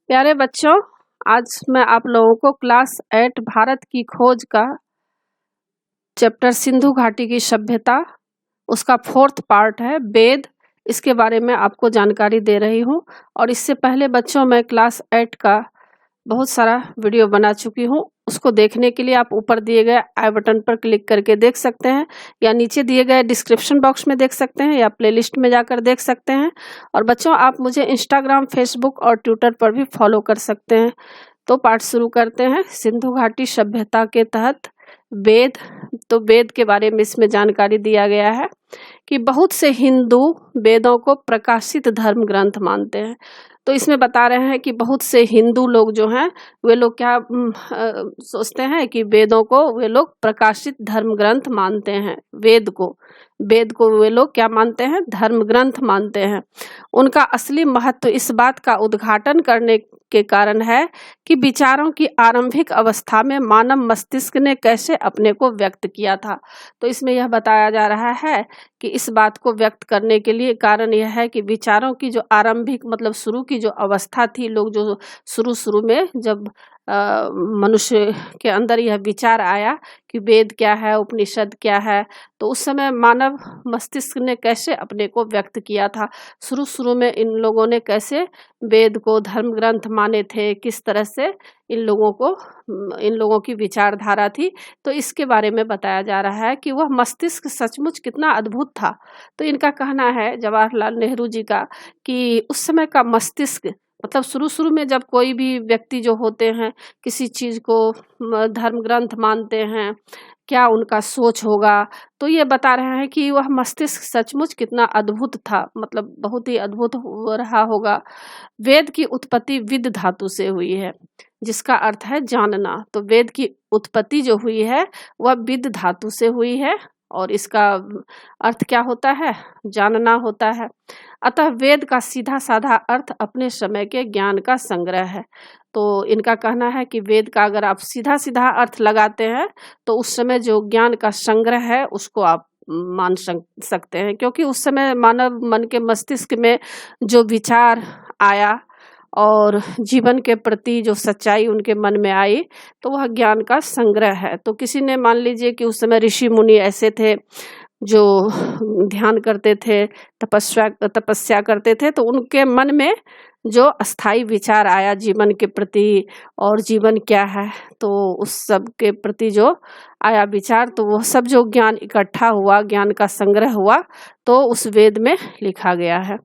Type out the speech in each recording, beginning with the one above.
प्यारे बच्चों, आज मैं आप लोगों को क्लास 8 भारत की खोज का चैप्टर सिंधु घाटी की सभ्यता उसका 4th पार्ट है वेद। इसके बारे में आपको जानकारी दे रही हूँ। और इससे पहले बच्चों मैं क्लास 8 का बहुत सारा वीडियो बना चुकी हूँ। उसको देखने के लिए आप ऊपर दिए गए आई बटन पर क्लिक करके देख सकते हैं, या नीचे दिए गए डिस्क्रिप्शन बॉक्स में देख सकते हैं, या प्लेलिस्ट में जाकर देख सकते हैं। और बच्चों, आप मुझे इंस्टाग्राम, फेसबुक और ट्विटर पर भी फॉलो कर सकते हैं। तो पाठ शुरू करते हैं। सिंधु घाटी सभ्यता के तहत वेद। तो वेद के बारे में इसमें जानकारी दिया गया है कि बहुत से हिंदू वेदों को प्रकाशित धर्म ग्रंथ मानते हैं। तो इसमें बता रहे हैं कि बहुत से हिंदू लोग जो हैं वे लोग क्या सोचते हैं कि वेदों को वे लोग प्रकाशित धर्म ग्रंथ मानते हैं। वेद को वे लोग क्या मानते हैं? धर्म ग्रंथ मानते हैं। उनका असली महत्व इस बात का उद्घाटन करने के कारण है कि विचारों की आरंभिक अवस्था में मानव मस्तिष्क ने कैसे अपने को व्यक्त किया था। तो इसमें यह बताया जा रहा है कि इस बात को व्यक्त करने के लिए कारण यह है कि विचारों की जो आरंभिक मतलब शुरू की जो अवस्था थी, लोग जो शुरू में जब मनुष्य के अंदर यह विचार आया कि वेद क्या है, उपनिषद क्या है, तो उस समय मानव मस्तिष्क ने कैसे अपने को व्यक्त किया था। शुरू में इन लोगों ने कैसे वेद को धर्म ग्रंथ माने थे, किस तरह से इन लोगों की विचारधारा थी। तो इसके बारे में बताया जा रहा है कि वह मस्तिष्क सचमुच कितना अद्भुत था। तो इनका कहना है, जवाहरलाल नेहरू जी का, कि उस समय का मस्तिष्क मतलब शुरू में जब कोई भी व्यक्ति जो होते हैं किसी चीज को धर्म ग्रंथ मानते हैं, क्या उनका सोच होगा। तो ये बता रहे हैं कि वह मस्तिष्क सचमुच कितना अद्भुत था, मतलब बहुत ही अद्भुत रहा होगा। वेद की उत्पत्ति विद धातु से हुई है, जिसका अर्थ है जानना। तो वेद की उत्पत्ति जो हुई है वह विद धातु से हुई है, और इसका अर्थ क्या होता है? जानना होता है। अतः वेद का सीधा साधा अर्थ अपने समय के ज्ञान का संग्रह है। तो इनका कहना है कि वेद का अगर आप सीधा सीधा अर्थ लगाते हैं तो उस समय जो ज्ञान का संग्रह है उसको आप मान सकते हैं, क्योंकि उस समय मानव मन के मस्तिष्क में जो विचार आया और जीवन के प्रति जो सच्चाई उनके मन में आई, तो वह ज्ञान का संग्रह है। तो किसी ने मान लीजिए कि उस समय ऋषि मुनि ऐसे थे जो ध्यान करते थे, तपस्या करते थे, तो उनके मन में जो अस्थाई विचार आया जीवन के प्रति और जीवन क्या है, तो उस सब के प्रति जो आया विचार, तो वह सब जो ज्ञान इकट्ठा हुआ, ज्ञान का संग्रह हुआ, तो उस वेद में लिखा गया है।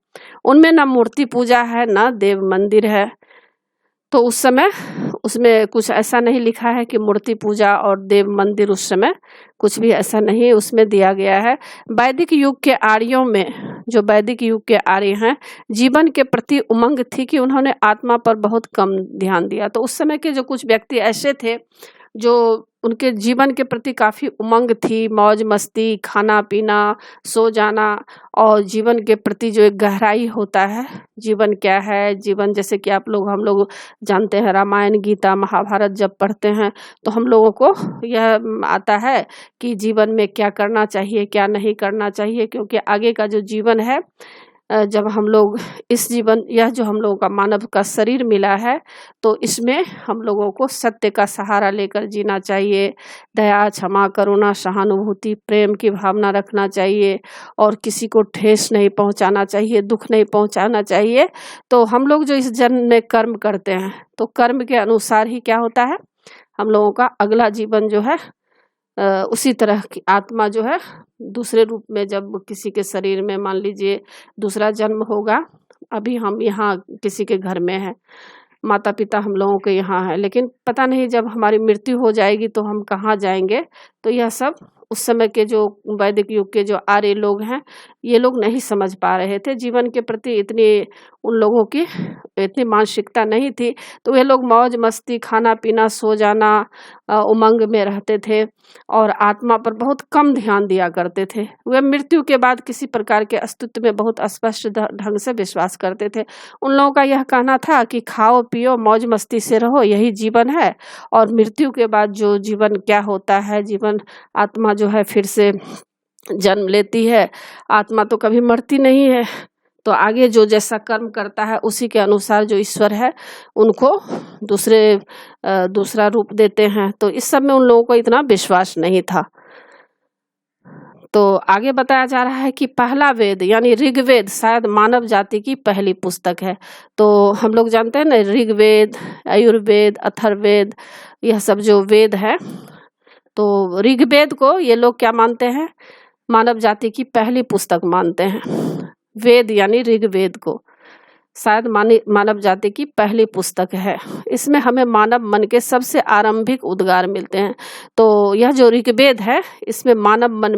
उनमें ना मूर्ति पूजा है, ना देव मंदिर है। तो उस समय उसमें कुछ ऐसा नहीं लिखा है कि मूर्ति पूजा और देव मंदिर, उस समय कुछ भी ऐसा नहीं उसमें दिया गया है। वैदिक युग के आर्यों में, जो वैदिक युग के आर्य हैं, जीवन के प्रति उमंग थी कि उन्होंने आत्मा पर बहुत कम ध्यान दिया। तो उस समय के जो कुछ व्यक्ति ऐसे थे जो उनके जीवन के प्रति काफ़ी उमंग थी, मौज मस्ती, खाना पीना, सो जाना, और जीवन के प्रति जो एक गहराई होता है, जीवन क्या है, जीवन जैसे कि हम लोग जानते हैं, रामायण, गीता, महाभारत जब पढ़ते हैं तो हम लोगों को यह आता है कि जीवन में क्या करना चाहिए, क्या नहीं करना चाहिए, क्योंकि आगे का जो जीवन है, जब हम लोग यह जो हम लोगों का मानव का शरीर मिला है, तो इसमें हम लोगों को सत्य का सहारा लेकर जीना चाहिए। दया, क्षमा, करुणा, सहानुभूति, प्रेम की भावना रखना चाहिए, और किसी को ठेस नहीं पहुंचाना चाहिए, दुख नहीं पहुंचाना चाहिए। तो हम लोग जो इस जन्म में कर्म करते हैं, तो कर्म के अनुसार ही क्या होता है, हम लोगों का अगला जीवन जो है उसी तरह की आत्मा जो है दूसरे रूप में, जब किसी के शरीर में मान लीजिए दूसरा जन्म होगा, अभी हम यहाँ किसी के घर में हैं, माता पिता हम लोगों के यहाँ है, लेकिन पता नहीं जब हमारी मृत्यु हो जाएगी तो हम कहाँ जाएंगे। तो यह सब उस समय के जो वैदिक युग के जो आर्य लोग हैं, ये लोग नहीं समझ पा रहे थे। जीवन के प्रति उन लोगों की इतनी मानसिकता नहीं थी, तो वे लोग मौज मस्ती, खाना पीना, सो जाना, उमंग में रहते थे और आत्मा पर बहुत कम ध्यान दिया करते थे। वे मृत्यु के बाद किसी प्रकार के अस्तित्व में बहुत स्पष्ट ढंग से विश्वास करते थे। उन लोगों का यह कहना था कि खाओ पियो, मौज मस्ती से रहो, यही जीवन है, और मृत्यु के बाद जो जीवन क्या होता है, जीवन आत्मा जो है फिर से जन्म लेती है, आत्मा तो कभी मरती नहीं है। तो आगे जो जैसा कर्म करता है उसी के अनुसार जो ईश्वर है उनको दूसरा रूप देते हैं। तो इस सब में उन लोगों को इतना विश्वास नहीं था। तो आगे बताया जा रहा है कि पहला वेद यानी ऋग्वेद शायद मानव जाति की पहली पुस्तक है। तो हम लोग जानते हैं ना, ऋग्वेद, आयुर्वेद, अथर्ववेद, यह सब जो वेद है, तो ऋग्वेद को ये लोग क्या मानते हैं, मानव जाति की पहली पुस्तक मानते हैं। वेद यानी ऋग्वेद को शायद मानव जाति की पहली पुस्तक है। इसमें हमें मानव मन के सबसे आरंभिक उद्गार मिलते हैं। तो यह जो ऋग्वेद है, इसमें मानव मन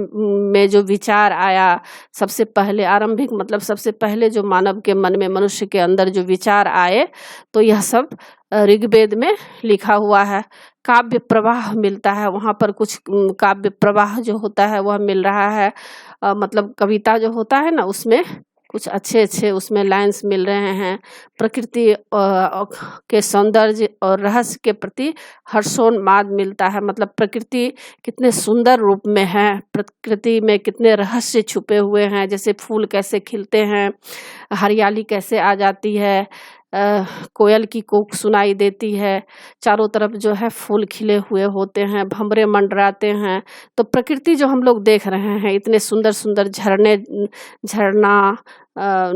में जो विचार आया सबसे पहले, आरंभिक मतलब सबसे पहले जो मानव के मन में, मनुष्य के अंदर जो विचार आए, तो यह सब ऋग्वेद में लिखा हुआ है। काव्य प्रवाह मिलता है वहाँ पर, कुछ काव्य प्रवाह जो होता है वह मिल रहा है। मतलब कविता जो होता है ना, उसमें कुछ अच्छे अच्छे उसमें लाइन्स मिल रहे हैं। प्रकृति के सौंदर्य और रहस्य के प्रति हर्षोन्माद मिलता है। मतलब प्रकृति कितने सुंदर रूप में है, प्रकृति में कितने रहस्य छुपे हुए हैं, जैसे फूल कैसे खिलते हैं, हरियाली कैसे आ जाती है, कोयल की कूक सुनाई देती है, चारों तरफ जो है फूल खिले हुए होते हैं, भंवरे मंडराते हैं। तो प्रकृति जो हम लोग देख रहे हैं, इतने सुंदर सुंदर झरना,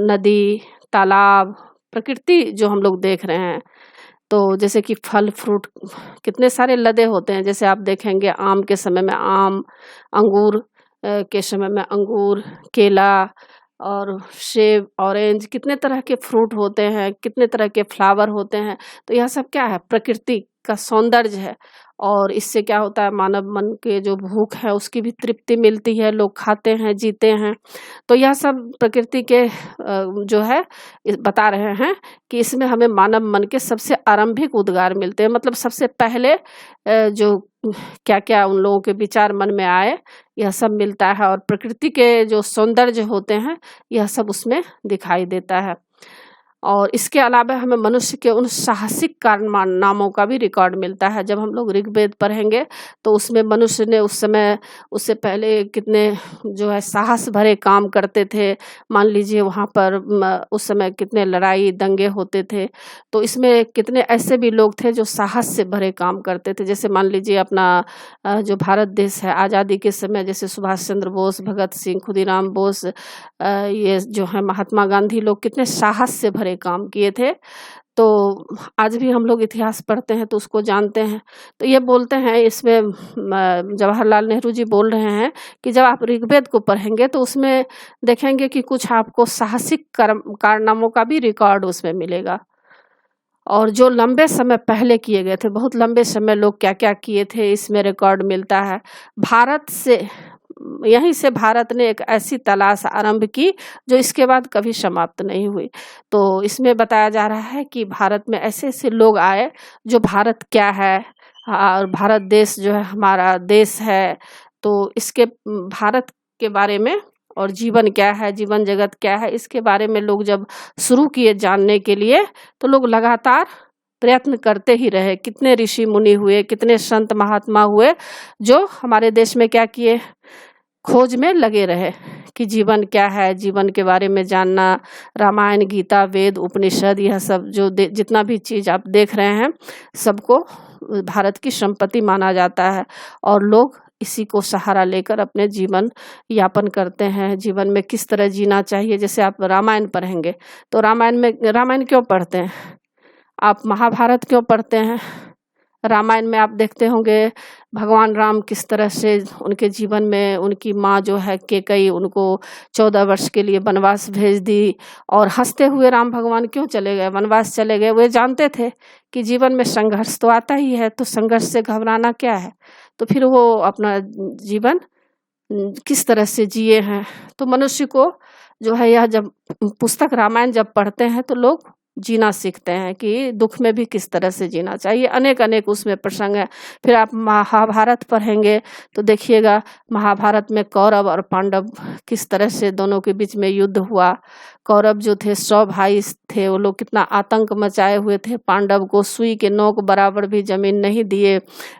नदी, तालाब, प्रकृति जो हम लोग देख रहे हैं। तो जैसे कि फल फ्रूट कितने सारे लदे होते हैं, जैसे आप देखेंगे आम के समय में आम, अंगूर के समय में अंगूर, केला और सेब, ऑरेंज, कितने तरह के फ्रूट होते हैं, कितने तरह के फ्लावर होते हैं। तो यह सब क्या है, प्रकृति का सौंदर्य है। और इससे क्या होता है, मानव मन के जो भूख है उसकी भी तृप्ति मिलती है, लोग खाते हैं, जीते हैं। तो यह सब प्रकृति के जो है बता रहे हैं कि इसमें हमें मानव मन के सबसे आरंभिक उद्गार मिलते हैं। मतलब सबसे पहले जो क्या क्या उन लोगों के विचार मन में आए, यह सब मिलता है। और प्रकृति के जो सौंदर्य होते हैं, यह सब उसमें दिखाई देता है। और इसके अलावा हमें मनुष्य के उन साहसिक कारनामों का भी रिकॉर्ड मिलता है। जब हम लोग ऋग्वेद पढ़ेंगे तो उसमें मनुष्य ने उस समय, उससे पहले कितने जो है साहस भरे काम करते थे। मान लीजिए वहाँ पर उस समय कितने लड़ाई दंगे होते थे। तो इसमें कितने ऐसे भी लोग थे जो साहस से भरे काम करते थे। जैसे मान लीजिए अपना जो भारत देश है, आज़ादी के समय जैसे सुभाष चंद्र बोस, भगत सिंह, खुदीराम बोस, ये जो है महात्मा गांधी, लोग कितने साहस से भरे काम किए थे। तो आज भी हम लोग इतिहास पढ़ते हैं तो उसको जानते हैं। तो ये बोलते हैं इसमें, जवाहरलाल नेहरू जी बोल रहे हैं कि जब आप ऋग्वेद को पढ़ेंगे तो उसमें देखेंगे कि कुछ आपको साहसिक कारनामों का भी रिकॉर्ड उसमें मिलेगा। और जो लंबे समय पहले किए गए थे, बहुत लंबे समय लोग क्या क्या किए थे, इसमें रिकॉर्ड मिलता है। यहीं से भारत ने एक ऐसी तलाश आरंभ की जो इसके बाद कभी समाप्त नहीं हुई। तो इसमें बताया जा रहा है कि भारत में ऐसे ऐसे लोग आए जो भारत क्या है, और भारत देश जो है हमारा देश है, तो इसके भारत के बारे में और जीवन क्या है, जीवन जगत क्या है, इसके बारे में लोग जब शुरू किए जानने के लिए, तो लोग लगातार प्रयत्न करते ही रहे। कितने ऋषि मुनि हुए, कितने संत महात्मा हुए जो हमारे देश में क्या किए, खोज में लगे रहे कि जीवन क्या है, जीवन के बारे में जानना। रामायण, गीता, वेद, उपनिषद, यह सब जो जितना भी चीज़ आप देख रहे हैं, सबको भारत की संपत्ति माना जाता है। और लोग इसी को सहारा लेकर अपने जीवन यापन करते हैं। जीवन में किस तरह जीना चाहिए, जैसे आप रामायण पढ़ेंगे तो रामायण क्यों पढ़ते हैं, आप महाभारत क्यों पढ़ते हैं। रामायण में आप देखते होंगे भगवान राम किस तरह से उनके जीवन में उनकी माँ जो है कैकेयी, उनको 14 वर्ष के लिए वनवास भेज दी। और हंसते हुए राम भगवान क्यों चले गए, वनवास चले गए, वे जानते थे कि जीवन में संघर्ष तो आता ही है, तो संघर्ष से घबराना क्या है। तो फिर वो अपना जीवन किस तरह से जिए हैं। तो मनुष्य को जो है यह जब पुस्तक रामायण जब पढ़ते हैं तो लोग जीना सीखते हैं कि दुख में भी किस तरह से जीना चाहिए। अनेक अनेक उसमें प्रसंग है। फिर आप महाभारत पढ़ेंगे तो देखिएगा महाभारत में कौरव और पांडव किस तरह से दोनों के बीच में युद्ध हुआ। कौरव जो थे 100 भाई थे, वो लोग कितना आतंक मचाए हुए थे। पांडव को सुई के नोक बराबर भी जमीन नहीं दिए,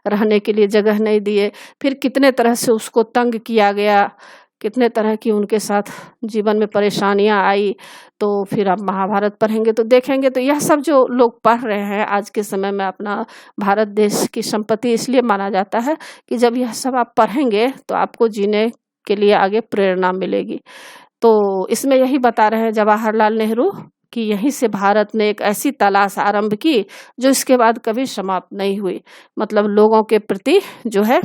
रहने के लिए जगह नहीं दिए। फिर कितने तरह से उसको तंग किया गया, कितने तरह की उनके साथ जीवन में परेशानियां आई। तो फिर आप महाभारत पढ़ेंगे तो देखेंगे, तो यह सब जो लोग पढ़ रहे हैं आज के समय में, अपना भारत देश की संपत्ति इसलिए माना जाता है कि जब यह सब आप पढ़ेंगे तो आपको जीने के लिए आगे प्रेरणा मिलेगी। तो इसमें यही बता रहे हैं जवाहरलाल नेहरू कि यहीं से भारत ने एक ऐसी तलाश आरंभ की जो इसके बाद कभी समाप्त नहीं हुई। मतलब लोगों के प्रति जो है,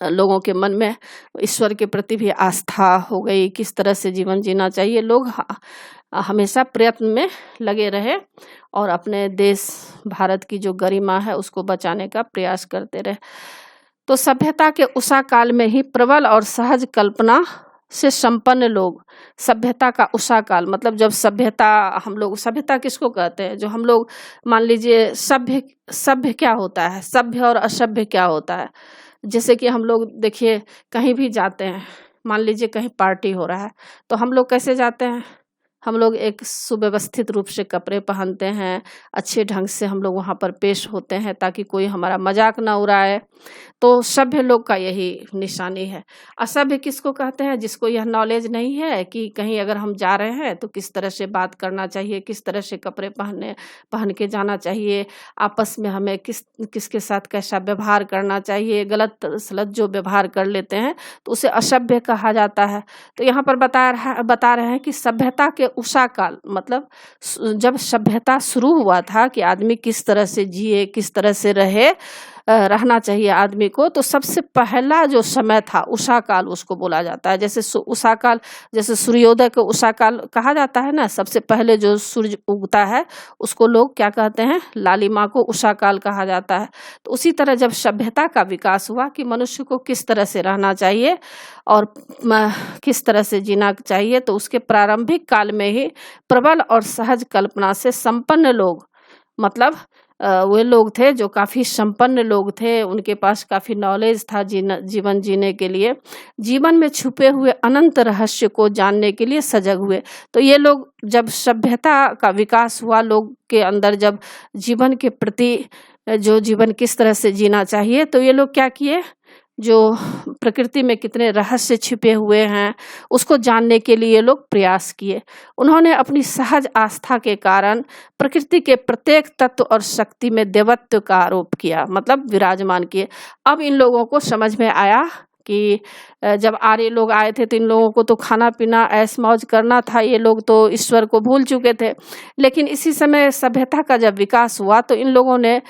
लोगों के मन में ईश्वर के प्रति भी आस्था हो गई, किस तरह से जीवन जीना चाहिए। लोग हमेशा प्रयत्न में लगे रहे और अपने देश भारत की जो गरिमा है उसको बचाने का प्रयास करते रहे। तो सभ्यता के उषा काल में ही प्रबल और सहज कल्पना से संपन्न लोग, सभ्यता का उषा काल मतलब जब सभ्यता, हम लोग सभ्यता किसको कहते हैं, जो हम लोग मान लीजिए सभ्य क्या होता है, सभ्य और असभ्य क्या होता है। जैसे कि हम लोग देखिए कहीं भी जाते हैं, मान लीजिए कहीं पार्टी हो रहा है तो हम लोग कैसे जाते हैं, हम लोग एक सुव्यवस्थित रूप से कपड़े पहनते हैं, अच्छे ढंग से हम लोग वहाँ पर पेश होते हैं ताकि कोई हमारा मजाक ना उड़ाए। तो सभ्य लोग का यही निशानी है। असभ्य किसको कहते हैं, जिसको यह नॉलेज नहीं है कि कहीं अगर हम जा रहे हैं तो किस तरह से बात करना चाहिए, किस तरह से कपड़े पहन के जाना चाहिए, आपस में हमें किसके साथ कैसा व्यवहार करना चाहिए। गलत सलत जो व्यवहार कर लेते हैं तो उसे असभ्य कहा जाता है। तो यहाँ पर बता रहे हैं कि सभ्यता के उषा काल मतलब जब सभ्यता शुरू हुआ था कि आदमी किस तरह से जिए, किस तरह से रहना चाहिए आदमी को, तो सबसे पहला जो समय था उषा काल उसको बोला जाता है। जैसे उषा काल, जैसे सूर्योदय को उषा काल कहा जाता है ना, सबसे पहले जो सूर्य उगता है उसको लोग क्या कहते हैं, लालिमा को उषा काल कहा जाता है। तो उसी तरह जब सभ्यता का विकास हुआ कि मनुष्य को किस तरह से रहना चाहिए और किस तरह से जीना चाहिए, तो उसके प्रारंभिक काल में ही प्रबल और सहज कल्पना से संपन्न लोग, मतलब वे लोग थे जो काफ़ी संपन्न लोग थे, उनके पास काफ़ी नॉलेज था जीवन जीने के लिए, जीवन में छुपे हुए अनंत रहस्य को जानने के लिए सजग हुए। तो ये लोग जब सभ्यता का विकास हुआ, लोग के अंदर जब जीवन के प्रति जो जीवन किस तरह से जीना चाहिए, तो ये लोग क्या किए, जो प्रकृति में कितने रहस्य छिपे हुए हैं उसको जानने के लिए लोग प्रयास किए। उन्होंने अपनी सहज आस्था के कारण प्रकृति के प्रत्येक तत्व और शक्ति में देवत्व का आरोप किया, मतलब विराजमान किए। अब इन लोगों को समझ में आया कि जब आर्य लोग आए थे तो इन लोगों को तो खाना पीना ऐश मौज करना था, ये लोग तो ईश्वर को भूल चुके थे। लेकिन इसी समय सभ्यता का जब विकास हुआ तो इन लोगों ने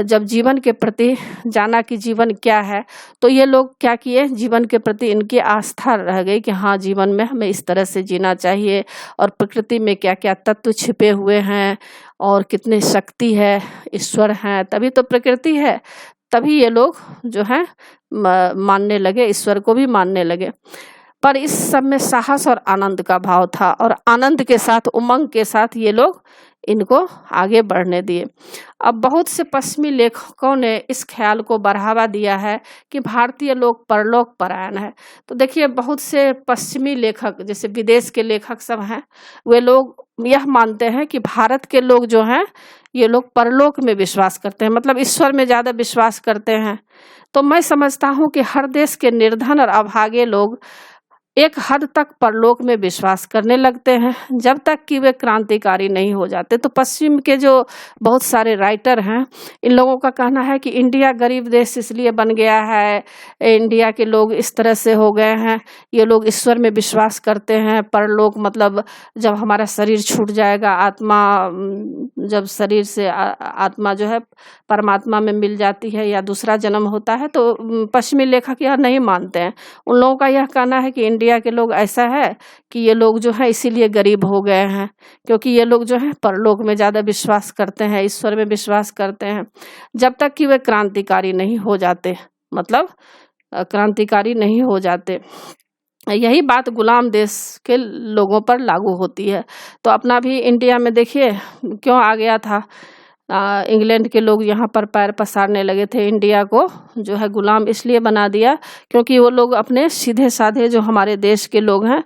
जब जीवन के प्रति जाना कि जीवन क्या है, तो ये लोग क्या किए, जीवन के प्रति इनकी आस्था रह गई कि हाँ जीवन में हमें इस तरह से जीना चाहिए और प्रकृति में क्या क्या तत्व छिपे हुए हैं और कितनी शक्ति है, ईश्वर हैं, तभी तो प्रकृति है। तभी ये लोग जो है मानने लगे, ईश्वर को भी मानने लगे। पर इस सब में साहस और आनंद का भाव था और आनंद के साथ, उमंग के साथ ये लोग इनको आगे बढ़ने दिए। अब बहुत से पश्चिमी लेखकों ने इस ख्याल को बढ़ावा दिया है कि भारतीय लोग परलोक परायण है। तो देखिए बहुत से पश्चिमी लेखक, जैसे विदेश के लेखक सब हैं, वे लोग यह मानते हैं कि भारत के लोग जो हैं ये लोग परलोक में विश्वास करते हैं, मतलब ईश्वर में ज़्यादा विश्वास करते हैं। तो मैं समझता हूँ कि हर देश के निर्धन और अभागे लोग एक हद तक परलोक में विश्वास करने लगते हैं जब तक कि वे क्रांतिकारी नहीं हो जाते। तो पश्चिम के जो बहुत सारे राइटर हैं, इन लोगों का कहना है कि इंडिया गरीब देश इसलिए बन गया है, इंडिया के लोग इस तरह से हो गए हैं, ये लोग ईश्वर में विश्वास करते हैं। परलोक मतलब जब हमारा शरीर छूट जाएगा, आत्मा जब शरीर से आत्मा जो है परमात्मा में मिल जाती है या दूसरा जन्म होता है, तो पश्चिमी लेखक यह नहीं मानते हैं। उन लोगों का यह कहना है कि इंडिया के लोग ऐसा है कि ये लोग जो है इसीलिए गरीब हो गए हैं, क्योंकि ये लोग जो है परलोक में ज़्यादा विश्वास करते हैं, ईश्वर में विश्वास करते हैं, जब तक कि वे क्रांतिकारी नहीं हो जाते, मतलब क्रांतिकारी नहीं हो जाते। यही बात गुलाम देश के लोगों पर लागू होती है। तो अपना भी इंडिया में देखिए क्यों आ गया था, इंग्लैंड के लोग यहाँ पर पैर पसारने लगे थे, इंडिया को जो है गुलाम इसलिए बना दिया क्योंकि वो लोग अपने सीधे साधे जो हमारे देश के लोग हैं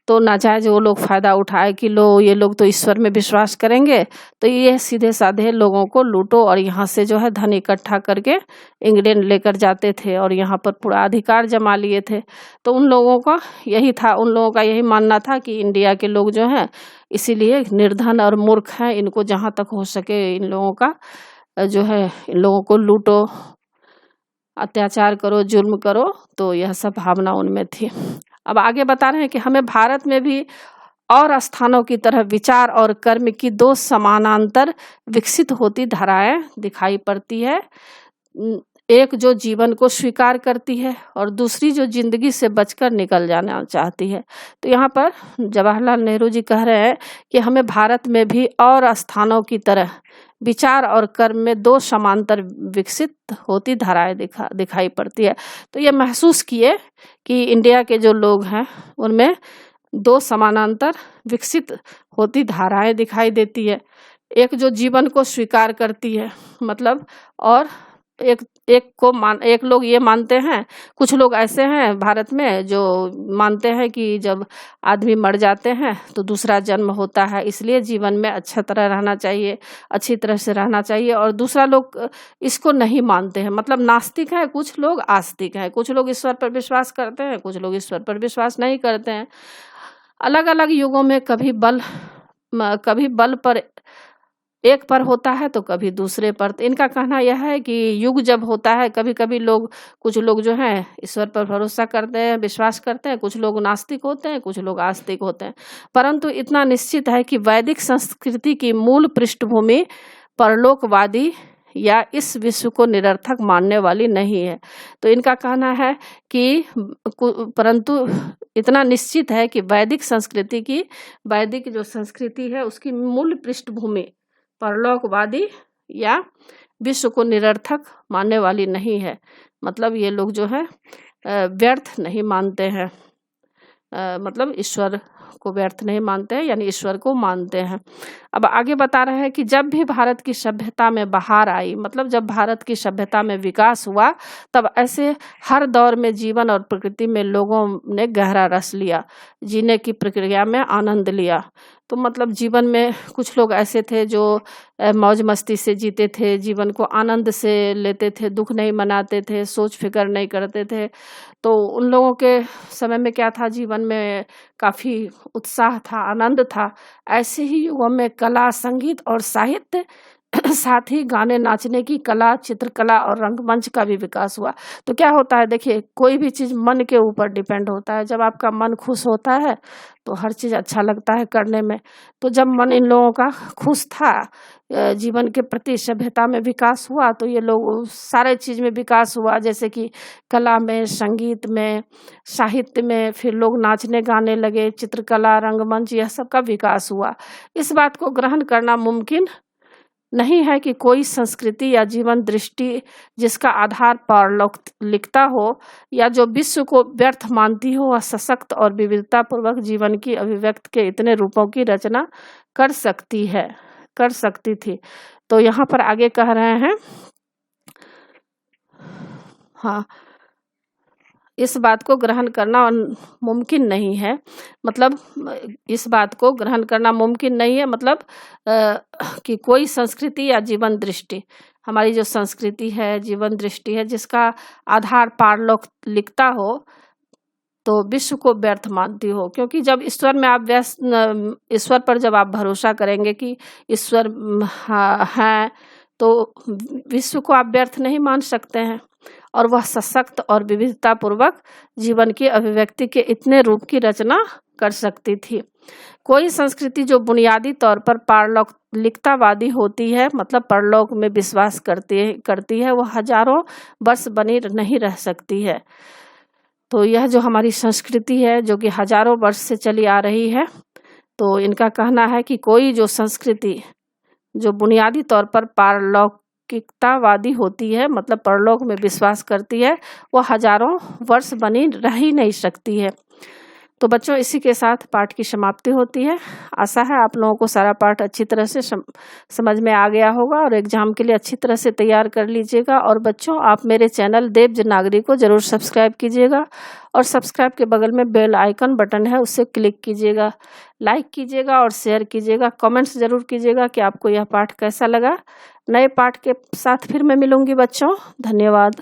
तो नाजायज वो लोग फायदा उठाए कि लो ये लोग तो ईश्वर में विश्वास करेंगे, तो ये सीधे साधे लोगों को लूटो और यहाँ से जो है धन इकट्ठा करके इंग्लैंड लेकर जाते थे और यहाँ पर पूरा अधिकार जमा लिए थे। तो उन लोगों का यही था, उन लोगों का यही मानना था कि इंडिया के लोग जो हैं इसीलिए निर्धन और मूर्ख हैं, इनको जहाँ तक हो सके इन लोगों का जो है इन लोगों को लूटो, अत्याचार करो, जुल्म करो। तो यह सब भावना उनमें थी। अब आगे बता रहे हैं कि हमें भारत में भी और स्थानों की तरह विचार और कर्म की दो समानांतर विकसित होती धाराएं दिखाई पड़ती है। एक जो जीवन को स्वीकार करती है और दूसरी जो जिंदगी से बचकर निकल जाना चाहती है। तो यहाँ पर जवाहरलाल नेहरू जी कह रहे हैं कि हमें भारत में भी और स्थानों की तरह विचार और कर्म में दो समांतर विकसित होती धाराएं दिखाई पड़ती है। तो ये महसूस किए कि इंडिया के जो लोग हैं उनमें दो समानांतर विकसित होती धाराएं दिखाई देती है। एक जो जीवन को स्वीकार करती है, मतलब, और एक लोग ये मानते हैं, कुछ लोग ऐसे हैं भारत में जो मानते हैं कि जब आदमी मर जाते हैं तो दूसरा जन्म होता है, इसलिए जीवन में अच्छा तरह रहना चाहिए, अच्छी तरह से रहना चाहिए। और दूसरा लोग इसको नहीं मानते हैं, मतलब नास्तिक है, कुछ लोग आस्तिक हैं, कुछ लोग ईश्वर पर विश्वास करते हैं, कुछ लोग ईश्वर पर विश्वास नहीं करते हैं। अलग अलग युगों में कभी बल पर एक पर होता है तो कभी दूसरे पर। तो इनका कहना यह है कि युग जब होता है, कभी कभी कुछ लोग जो हैं ईश्वर पर भरोसा करते हैं, विश्वास करते हैं, कुछ लोग नास्तिक होते हैं, कुछ लोग आस्तिक होते हैं। परंतु इतना निश्चित है कि वैदिक संस्कृति की मूल पृष्ठभूमि परलोकवादी या इस विश्व को निरर्थक मानने वाली नहीं है। तो इनका कहना है कि परंतु इतना निश्चित है कि वैदिक जो संस्कृति है उसकी मूल पृष्ठभूमि परलोकवादी या विश्व को निरर्थक मानने वाली नहीं है। मतलब ये लोग जो है व्यर्थ नहीं मानते हैं, मतलब ईश्वर को व्यर्थ नहीं मानते हैं, यानी ईश्वर को मानते हैं। अब आगे बता रहे हैं कि जब भी भारत की सभ्यता में बहार आई, मतलब जब भारत की सभ्यता में विकास हुआ, तब ऐसे हर दौर में जीवन और प्रकृति में लोगों ने गहरा रस लिया, जीने की प्रक्रिया में आनंद लिया। तो मतलब जीवन में कुछ लोग ऐसे थे जो मौज मस्ती से जीते थे, जीवन को आनंद से लेते थे, दुख नहीं मनाते थे, सोच फिक्र नहीं करते थे। तो उन लोगों के समय में क्या था, जीवन में काफ़ी उत्साह था, आनंद था। ऐसे ही युगों में कला, संगीत और साहित्य, साथ ही गाने नाचने की कला, चित्रकला और रंगमंच का भी विकास हुआ। तो क्या होता है, देखिए, कोई भी चीज़ मन के ऊपर डिपेंड होता है। जब आपका मन खुश होता है तो हर चीज़ अच्छा लगता है करने में। तो जब मन इन लोगों का खुश था, जीवन के प्रति, सभ्यता में विकास हुआ, तो ये लोग सारे चीज़ में विकास हुआ, जैसे कि कला में, संगीत में, साहित्य में, फिर लोग नाचने गाने लगे, चित्रकला, रंगमंच, यह सब का विकास हुआ। इस बात को ग्रहण करना मुमकिन नहीं है कि कोई संस्कृति या जीवन दृष्टि जिसका आधार पारलौकिकता हो या जो विश्व को व्यर्थ मानती हो, वह सशक्त और विविधता पूर्वक जीवन की अभिव्यक्ति के इतने रूपों की रचना कर सकती थी। तो यहाँ पर आगे कह रहे हैं, हाँ, इस बात को ग्रहण करना मुमकिन नहीं है, मतलब इस बात को ग्रहण करना मुमकिन नहीं है, मतलब कि कोई संस्कृति या जीवन दृष्टि, हमारी जो संस्कृति है, जीवन दृष्टि है, जिसका आधार पारलौकिकता हो, तो विश्व को व्यर्थ मानती हो। क्योंकि जब ईश्वर में आप ईश्वर पर जब आप भरोसा करेंगे कि ईश्वर हैं, तो विश्व को आप व्यर्थ नहीं मान सकते हैं, और वह सशक्त और विविधता पूर्वक जीवन की अभिव्यक्ति के इतने रूप की रचना कर सकती थी। कोई संस्कृति जो बुनियादी तौर पर पारलौकिकतावादी होती है, मतलब परलोक में विश्वास करती है, वह हजारों वर्ष बनी नहीं रह सकती है। तो यह जो हमारी संस्कृति है, जो कि हजारों वर्ष से चली आ रही है, तो इनका कहना है कि कोई जो संस्कृति जो बुनियादी तौर पर पारलौकिकतावादी होती है, मतलब परलोक में विश्वास करती है, वह हजारों वर्ष बनी रह ही नहीं सकती है। तो बच्चों इसी के साथ पाठ की समाप्ति होती है। आशा है आप लोगों को सारा पाठ अच्छी तरह से समझ में आ गया होगा और एग्जाम के लिए अच्छी तरह से तैयार कर लीजिएगा। और बच्चों आप मेरे चैनल देव जनागरी को जरूर सब्सक्राइब कीजिएगा और सब्सक्राइब के बगल में बेल आइकन बटन है उससे क्लिक कीजिएगा, लाइक कीजिएगा और शेयर कीजिएगा। कमेंट्स जरूर कीजिएगा कि आपको यह पाठ कैसा लगा। नए पाठ के साथ फिर मैं मिलूंगी बच्चों। धन्यवाद।